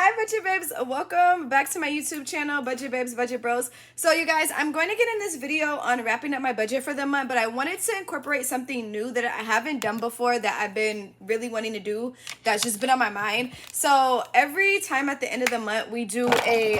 Hi Budget Babes, welcome back to my YouTube channel, Budget Babes, Budget Bros. So you guys, I'm going to get in this video on wrapping up my budget for the month, but I wanted to incorporate something new that I haven't done before that I've been really wanting to do that's just been on my mind. So every time at the end of the month, we do a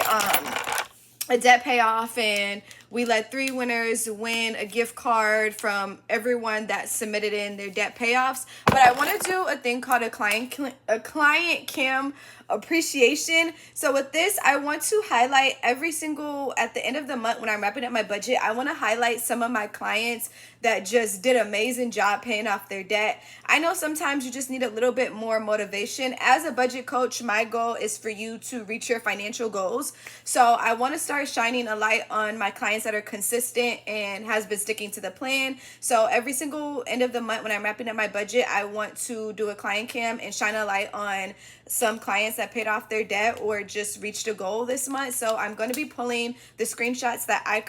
debt payoff, and we let 3 winners win a gift card from everyone that submitted in their debt payoffs. But I want to do a thing called a client cam appreciation. So with this, I want to highlight every single, at the end of the month when I'm wrapping up my budget, I want to highlight some of my clients that just did an amazing job paying off their debt. I know sometimes you just need a little bit more motivation. As a budget coach, my goal is for you to reach your financial goals. So I want to start shining a light on my clients that are consistent and has been sticking to the plan. So every single end of the month when I'm wrapping up my budget, I want to do a client cam and shine a light on some clients that paid off their debt or just reached a goal this month. So I'm going to be pulling the screenshots that I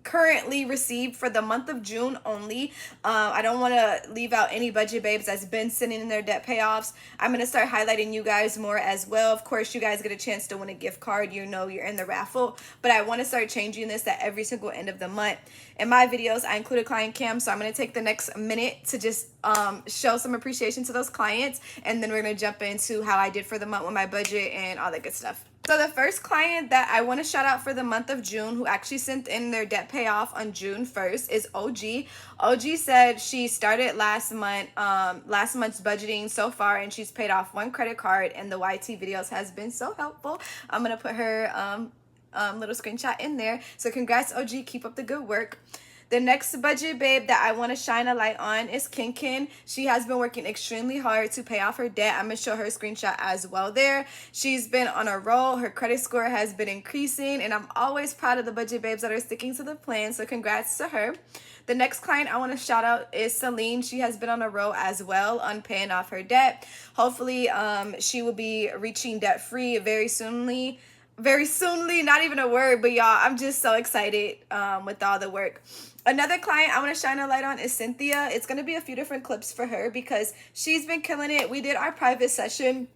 currently received for the month of June only. I don't want to leave out any budget babes that's been sitting in their debt payoffs. I'm going to start highlighting you guys more as well. Of course, you guys get a chance to win a gift card. You know you're in the raffle, but I want to start changing this at every single end of the month. In my videos, I include a client cam, so I'm going to take the next minute to just show some appreciation to those clients, and then we're going to jump into how I did for the month with my budget and all that good stuff. So the first client that I want to shout out for the month of June, who actually sent in their debt payoff on June 1st, is OG. OG said she started last month's budgeting so far, and she's paid off 1 credit card, and the YT videos has been so helpful. I'm going to put her little screenshot in there. So congrats, OG. Keep up the good work. The next budget babe that I want to shine a light on is Kinkin. She has been working extremely hard to pay off her debt. I'm going to show her screenshot as well there. She's been on a roll. Her credit score has been increasing, and I'm always proud of the budget babes that are sticking to the plan, so congrats to her. The next client I want to shout out is Celine. She has been on a roll as well on paying off her debt. Hopefully she will be reaching debt free very soonly. Very soonly, not even a word, but y'all, I'm just so excited with all the work. Another client I want to shine a light on is Cynthia. It's going to be a few different clips for her because she's been killing it. We did our private session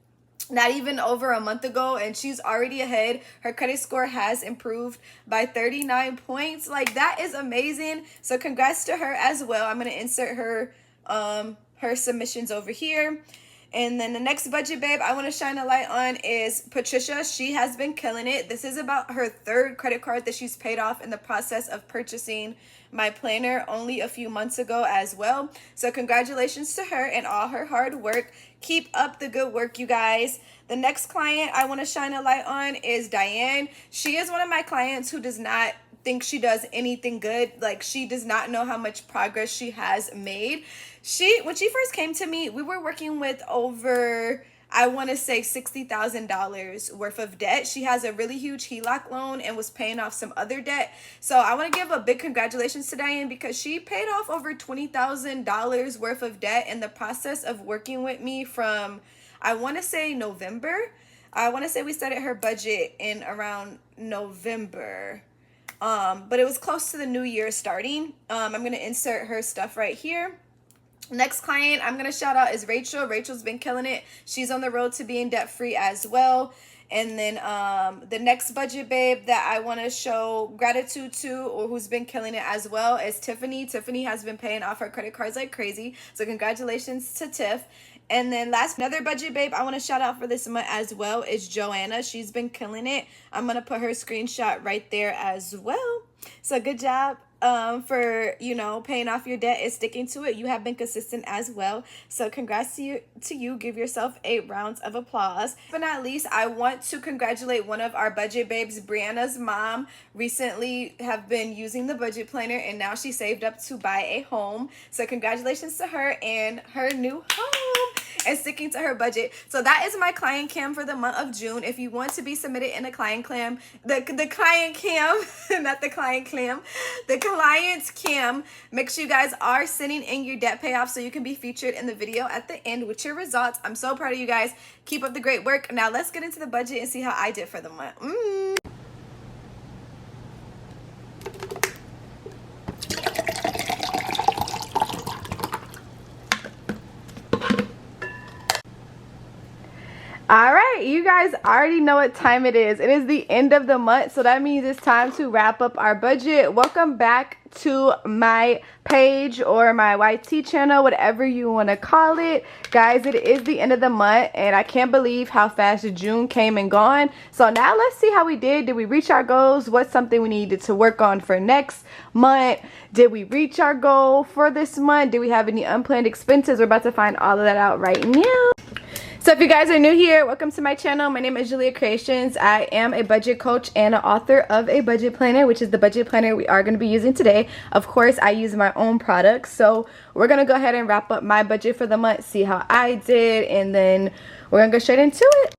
not even over a month ago, and she's already ahead. Her credit score has improved by 39 points. Like, that is amazing. So congrats to her as well. I'm going to insert her submissions over here. And then the next budget babe I want to shine a light on is Patricia. She has been killing it. This is about her 3rd credit card that she's paid off in the process of purchasing my planner only a few months ago as well. So congratulations to her and all her hard work. Keep up the good work, you guys. The next client I want to shine a light on is Diane. She is one of my clients who does not think she does anything good. Like, she does not know how much progress she has made. When she first came to me, we were working with over, I want to say, $60,000 worth of debt. She has a really huge HELOC loan and was paying off some other debt. So I want to give a big congratulations to Diane because she paid off over $20,000 worth of debt in the process of working with me from, I want to say, November. I want to say we started her budget in around November. But it was close to the new year starting. I'm going to insert her stuff right here. Next client I'm going to shout out is Rachel. Rachel's been killing it. She's on the road to being debt free as well. And then the next budget babe that I want to show gratitude to, or who's been killing it as well, is Tiffany. Tiffany has been paying off her credit cards like crazy. So congratulations to Tiff. And then another budget babe I want to shout out for this month as well is Joanna. She's been killing it. I'm going to put her screenshot right there as well. So good job for, paying off your debt and sticking to it. You have been consistent as well. So congrats to you. Give yourself 8 rounds of applause. But not least, I want to congratulate one of our budget babes, Brianna's mom. Recently have been using the budget planner, and now she saved up to buy a home. So congratulations to her and her new home and sticking to her budget. So that is my client cam for the month of June. If you want to be submitted in a client cam, the client cam, not the client clam, the client cam, make sure you guys are sending in your debt payoff so you can be featured in the video at the end with your results. I'm so proud of you guys. Keep up the great work. Now let's get into the budget and see how I did for the month. All right, you guys already know what time it is. It is the end of the month, so that means it's time to wrap up our budget. Welcome back to my page or my YT channel, whatever you want to call it. Guys, it is the end of the month, and I can't believe how fast June came and gone. So now let's see how we did. Did we reach our goals? What's something we needed to work on for next month? Did we reach our goal for this month? Did we have any unplanned expenses? We're about to find all of that out right now. So if you guys are new here, welcome to my channel. My name is Julia Creations. I am a budget coach and an author of a budget planner, which is the budget planner we are going to be using today. Of course, I use my own products. So we're going to go ahead and wrap up my budget for the month, see how I did, and then we're going to go straight into it.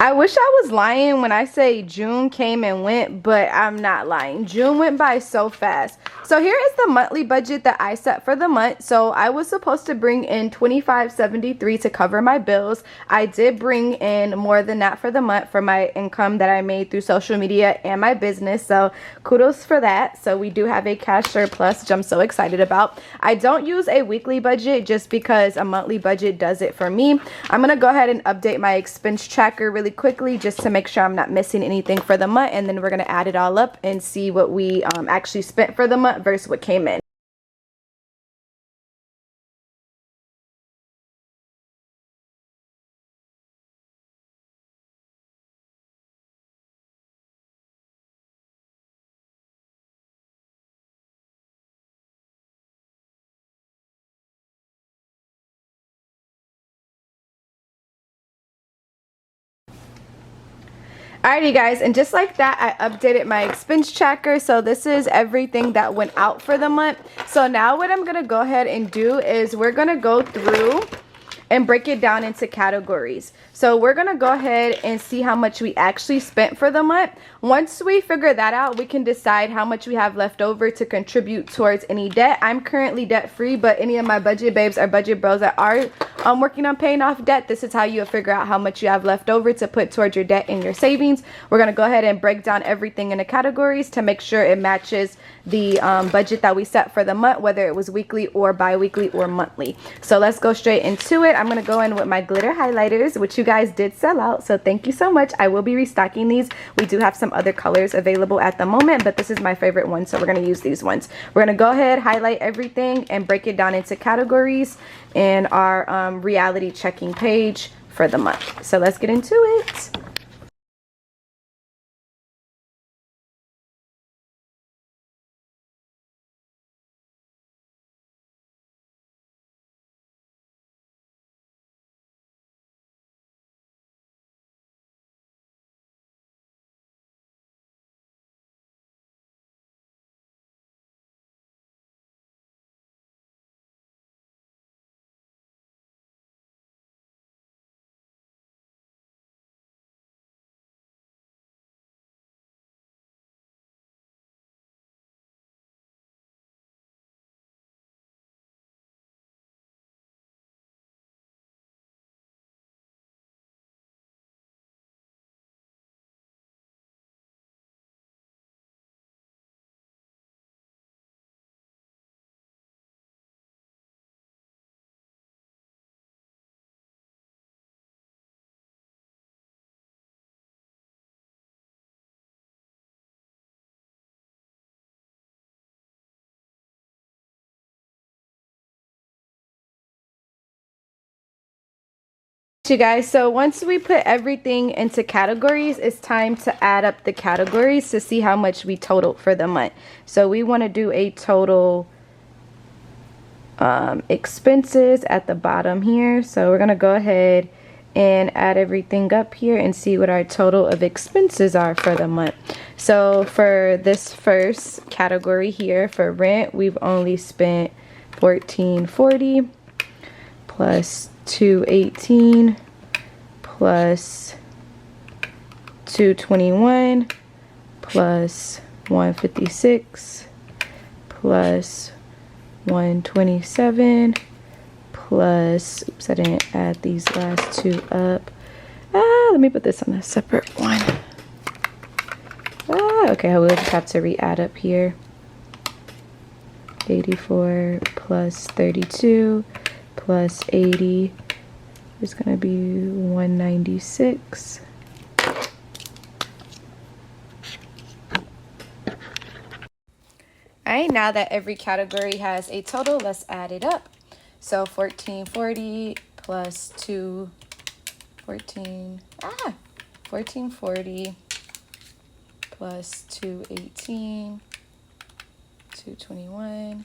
I wish I was lying when I say June came and went, but I'm not lying. June went by so fast. So here is the monthly budget that I set for the month. So I was supposed to bring in $25.73 to cover my bills. I did bring in more than that for the month for my income that I made through social media and my business. So kudos for that. So we do have a cash surplus, which I'm so excited about. I don't use a weekly budget just because a monthly budget does it for me. I'm going to go ahead and update my expense tracker really quickly just to make sure I'm not missing anything for the month, and then we're going to add it all up and see what we actually spent for the month versus what came in. Alrighty guys, and just like that, I updated my expense tracker. So this is everything that went out for the month. So now what I'm gonna go ahead and do is we're gonna go through and break it down into categories. So we're gonna go ahead and see how much we actually spent for the month. Once we figure that out, we can decide how much we have left over to contribute towards any debt. I'm currently debt free, but any of my budget babes or budget bros that are working on paying off debt, this is how you figure out how much you have left over to put towards your debt and your savings. We're gonna go ahead and break down everything into categories to make sure it matches the budget that we set for the month, whether it was weekly or bi-weekly or monthly. So let's go straight into it. I'm gonna go in with my glitter highlighters, which you guys did sell out, so thank you so much. I will be restocking these. We do have some other colors available at the moment, but this is my favorite one, so we're going to use these ones. We're going to go ahead, highlight everything, and break it down into categories in our reality checking page for the month. So let's get into it. You guys, so once we put everything into categories, it's time to add up the categories to see how much we totaled for the month. So we want to do a total expenses at the bottom here. So we're gonna go ahead and add everything up here and see what our total of expenses are for the month. So for this first category here, for rent, we've only spent $14.40 plus $218 plus $221 plus $156 plus $127 plus, oops, I didn't add these last two up. Let me put this on a separate one. Okay, I will just have to re-add up here. 84 plus 32 plus 80 is going to be 196. Alright, now that every category has a total, let's add it up. So 1440 plus 1440 plus 218, 221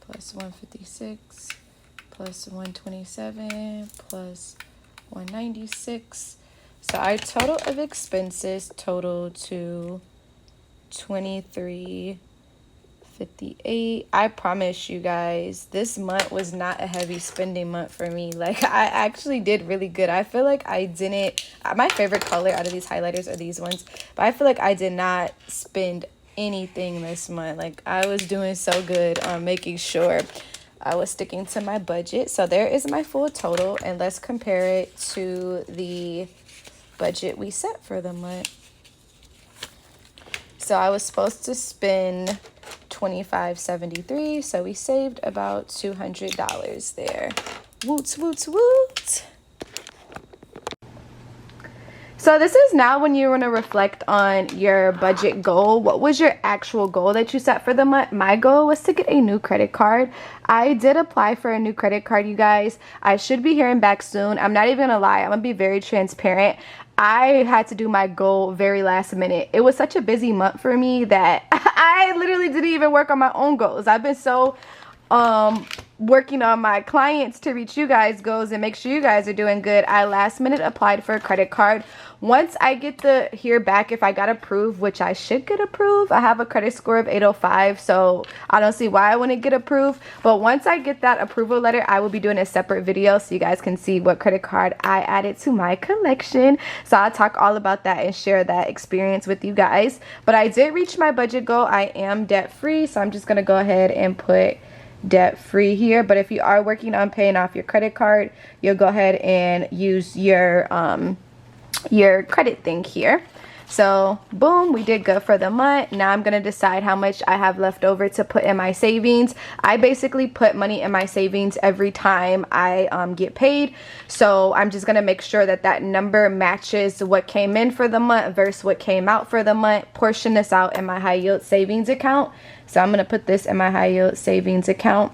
plus 156 plus 127 plus 196. So our total of expenses total to 2358. I promise you guys, this month was not a heavy spending month for me. Like, I actually did really good. I feel like I didn't, my favorite color out of these highlighters are these ones, but I feel like I did not spend anything this month. Like, I was doing so good on making sure I was sticking to my budget. So there is my full total, and let's compare it to the budget we set for the month. So I was supposed to spend $25.73, so we saved about $200 there. Woot, woot, woot. So this is now when you want to reflect on your budget goal. What was your actual goal that you set for the month? My goal was to get a new credit card. I did apply for a new credit card, you guys. I should be hearing back soon. I'm not even gonna lie. I'm gonna be very transparent. I had to do my goal very last minute. It was such a busy month for me that I literally didn't even work on my own goals. I've been so working on my clients to reach you guys' goals and make sure you guys are doing good. I last minute applied for a credit card. Once I get to hear back if I got approved, which I should get approved, I have a credit score of 805, so I don't see why I wouldn't get approved. But once I get that approval letter, I will be doing a separate video so you guys can see what credit card I added to my collection. So I'll talk all about that and share that experience with you guys. But I did reach my budget goal. I am debt free, so I'm just gonna go ahead and put debt free here. But if you are working on paying off your credit card, you'll go ahead and use your credit thing here. So boom, we did good for the month. Now I'm gonna decide how much I have left over to put in my savings. I basically put money in my savings every time I get paid. So I'm just gonna make sure that that number matches what came in for the month versus what came out for the month. Portion this out in my high yield savings account. So I'm gonna put this in my high yield savings account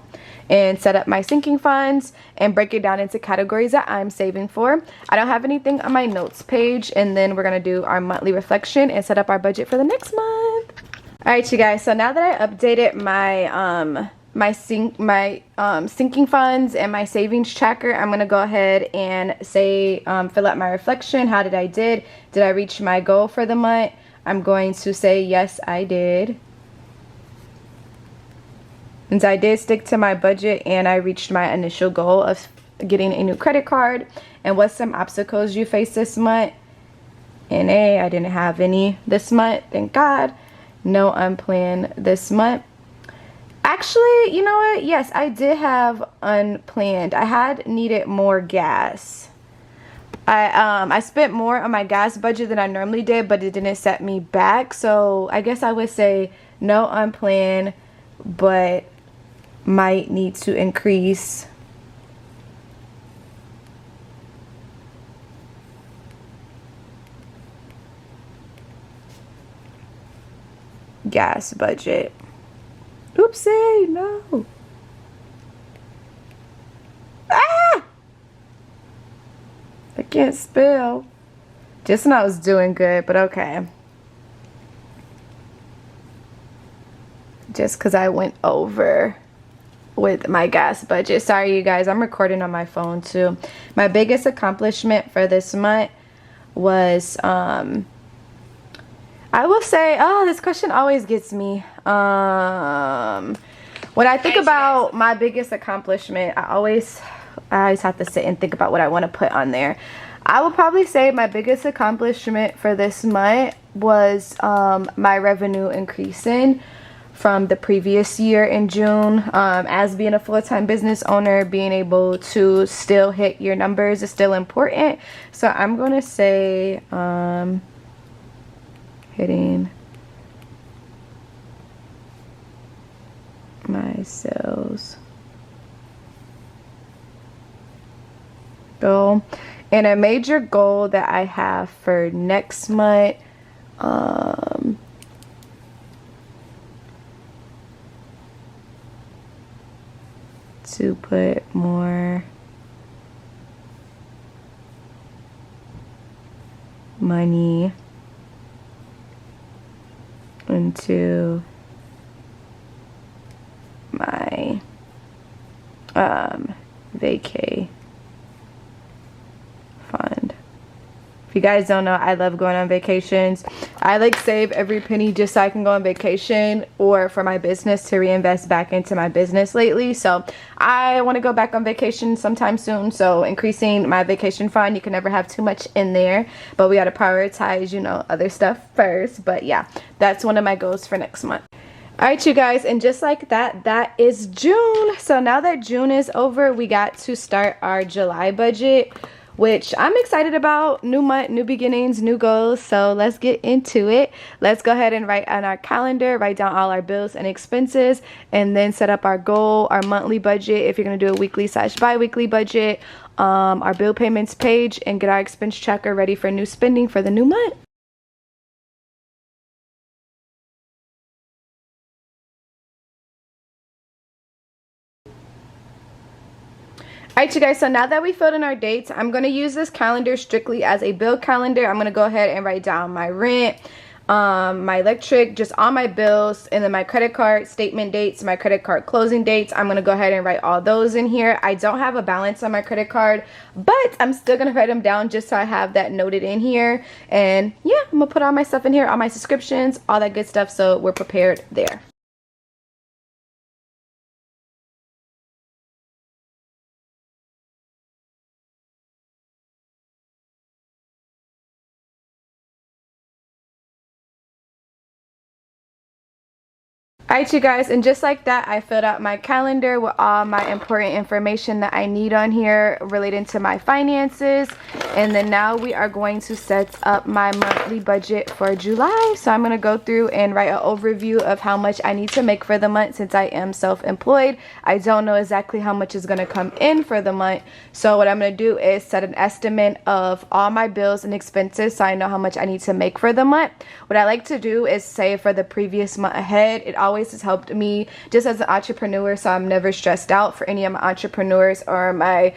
and set up my sinking funds and break it down into categories that I'm saving for. I don't have anything on my notes page, and then we're gonna do our monthly reflection and set up our budget for the next month. All right, you guys, so now that I updated my sinking funds and my savings tracker, I'm gonna go ahead and say fill out my reflection. How did I did I reach my goal for the month? I'm going to say yes, I did. Since I did stick to my budget and I reached my initial goal of getting a new credit card. And what's some obstacles you faced this month? And I didn't have any this month, thank God. No unplanned this month. Actually, you know what? Yes, I did have unplanned. I had needed more gas. I spent more on my gas budget than I normally did, but it didn't set me back. So I guess I would say no unplanned, but might need to increase gas budget. Oopsie, no. Ah! I can't spell. Just when I was doing good, but okay. Just because I went over with my gas budget. Sorry, you guys, I'm recording on my phone too. My biggest accomplishment for this month was, I will say, oh, this question always gets me. When I think about my biggest accomplishment, I always have to sit and think about what I want to put on there. I will probably say my biggest accomplishment for this month was my revenue increasing from the previous year in June. As being a full-time business owner, being able to still hit your numbers is still important. So I'm going to say hitting my sales goal. And a major goal that I have for next month, to put more money into my vacay fund. If you guys don't know, I love going on vacations. I like save every penny just so I can go on vacation or for my business to reinvest back into my business lately. So I want to go back on vacation sometime soon. So increasing my vacation fund, you can never have too much in there, but we got to prioritize, you know, other stuff first. But yeah, that's one of my goals for next month. Alright you guys, and just like that, that is June. So now that June is over, we got to start our July budget, which I'm excited about. New month, new beginnings, new goals. So let's get into it. Let's go ahead and write on our calendar, write down all our bills and expenses, and then set up our goal, our monthly budget, if you're going to do a weekly/bi-weekly budget, our bill payments page, and get our expense tracker ready for new spending for the new month. Alright you guys, so now that we filled in our dates, I'm going to use this calendar strictly as a bill calendar. I'm going to go ahead and write down my rent, my electric, just all my bills, and then my credit card statement dates, my credit card closing dates. I'm going to go ahead and write all those in here. I don't have a balance on my credit card, but I'm still going to write them down just so I have that noted in here. And yeah, I'm going to put all my stuff in here, all my subscriptions, all that good stuff, so we're prepared there. Alright you guys, and just like that, I filled out my calendar with all my important information that I need on here relating to my finances. And then now we are going to set up my monthly budget for July. So I'm going to go through and write an overview of how much I need to make for the month since I am self-employed. I don't know exactly how much is going to come in for the month. So what I'm going to do is set an estimate of all my bills and expenses so I know how much I need to make for the month. What I like to do is save for the previous month ahead. It always has helped me just as an entrepreneur, so I'm never stressed out. For any of my entrepreneurs or my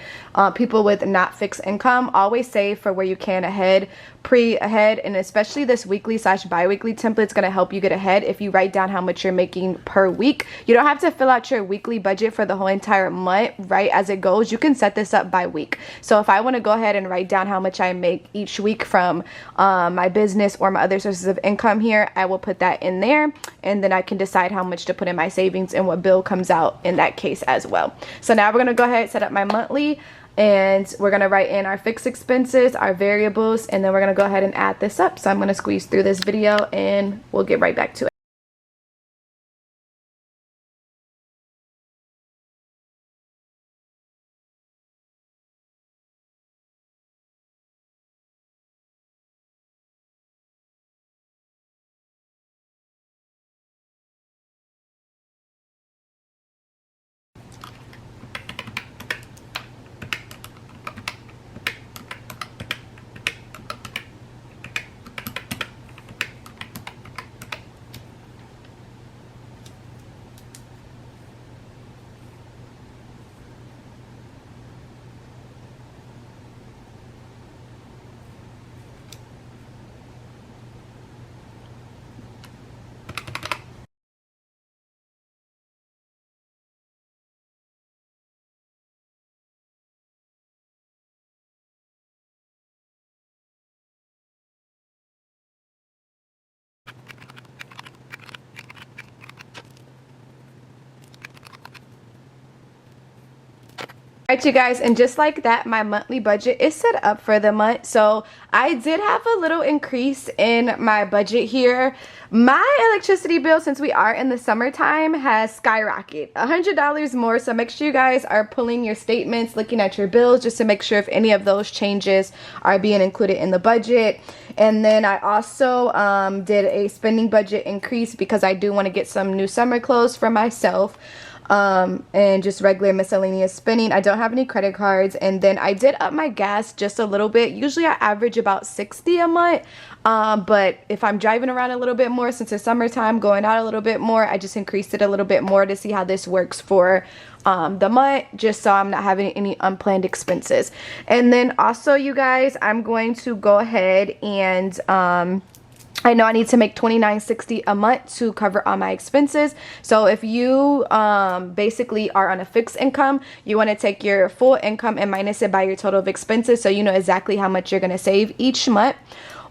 people with not fixed income, always save for where you can ahead, ahead, and especially this weekly/bi-weekly template is going to help you get ahead. If you write down how much you're making per week, you don't have to fill out your weekly budget for the whole entire month right as it goes. You can set this up by week. So if I want to go ahead and write down how much I make each week from my business or my other sources of income here, I will put that in there, and then I can decide how much to put in my savings and what bill comes out in that case as well. So now we're going to go ahead and set up my monthly, and we're going to write in our fixed expenses, our variables, and then we're going to go ahead and add this up. So I'm going to squeeze through this video and we'll get right back to it. Alright you guys, and just like that, my monthly budget is set up for the month. So I did have a little increase in my budget here. My electricity bill, since we are in the summertime, has skyrocketed $100 more. So make sure you guys are pulling your statements, looking at your bills, just to make sure if any of those changes are being included in the budget. And then I also did a spending budget increase because I do want to get some new summer clothes for myself. and just regular miscellaneous spending. I don't have any credit cards. And then I did up my gas just a little bit. Usually I average about 60 a month. But if I'm driving around a little bit more, since it's summertime, going out a little bit more, I just increased it a little bit more to see how this works for the month, just so I'm not having any unplanned expenses. And then also, you guys, I'm going to go ahead and I know I need to make $29.60 a month to cover all my expenses. So if you basically are on a fixed income, you want to take your full income and minus it by your total of expenses, so you know exactly how much you're going to save each month,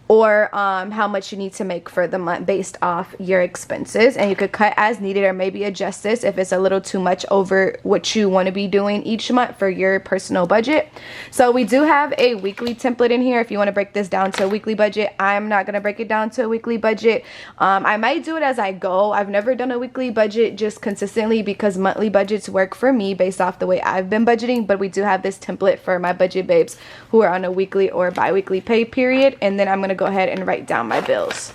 or how much you need to make for the month based off your expenses. And you could cut as needed, or maybe adjust this if it's a little too much over what you want to be doing each month for your personal budget. So we do have a weekly template in here if you want to break this down to a weekly budget. I'm not going to break it down to a weekly budget. I might do it as I go. I've never done a weekly budget just consistently because monthly budgets work for me based off the way I've been budgeting. But we do have this template for my budget babes who are on a weekly or bi-weekly pay period. And then I'm going to go ahead and write down my bills.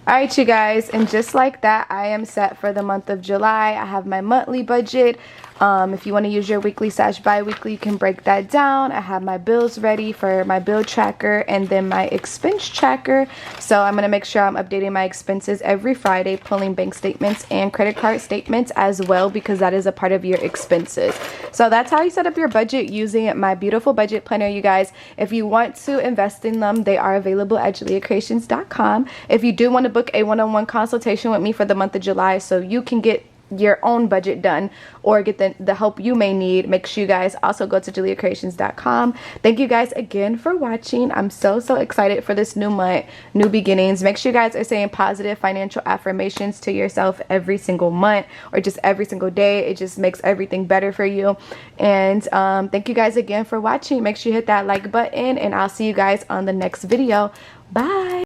Alright, you guys, and just like that, I am set for the month of July. I have my monthly budget. If you want to use your weekly / bi-weekly, you can break that down. I have my bills ready for my bill tracker and then my expense tracker. So I'm going to make sure I'm updating my expenses every Friday, pulling bank statements and credit card statements as well, because that is a part of your expenses. So that's how you set up your budget using my beautiful budget planner, you guys. If you want to invest in them, they are available at JuliaCreations.com. If you do want to book a one-on-one consultation with me for the month of July so you can get your own budget done or get the help you may need, make sure you guys also go to JuliaCreations.com. Thank you guys again for watching. I'm so excited for this new month, new beginnings. Make sure you guys are saying positive financial affirmations to yourself every single month or just every single day. It just makes everything better for you. And thank you guys again for watching. Make sure you hit that like button, and I'll see you guys on the next video. Bye.